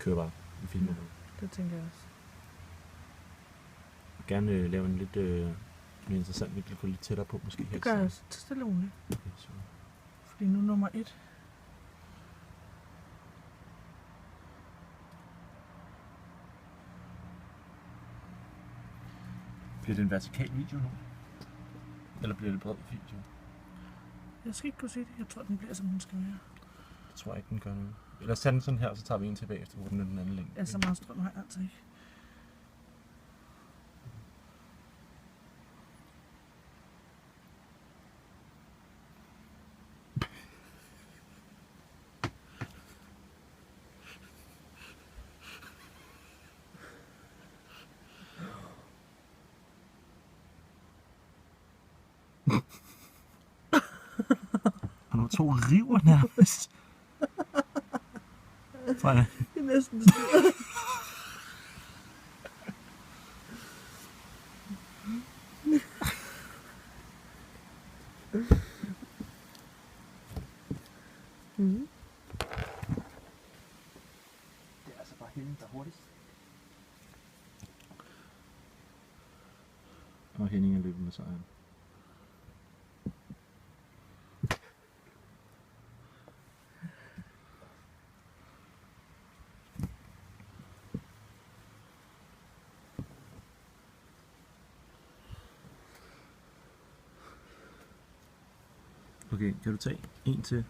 kører bare en film. Ja, det tænker jeg også. Og gerne lave en lidt mere interessant vinkel, gå lidt tættere på måske. Det gør jeg også til stille og roligt. Okay, så. Fordi nu nummer 1. Bliver det en vertikal video nu? Eller bliver det bred video? Jeg skal ikke kunne sige det. Jeg tror, den bliver, som den skal være. Det tror jeg ikke, den gør noget. Eller send den sådan her, så tager vi en tilbage efter, hvor den er den anden længde. Ja, så meget strøm har jeg altså ikke. Og nu 2 river nærmest. Freja. Det er næsten styrt. Det er altså bare Henning, der er hurtigst. Og Henning er løbet med sejren. Okay, kan du tage en til?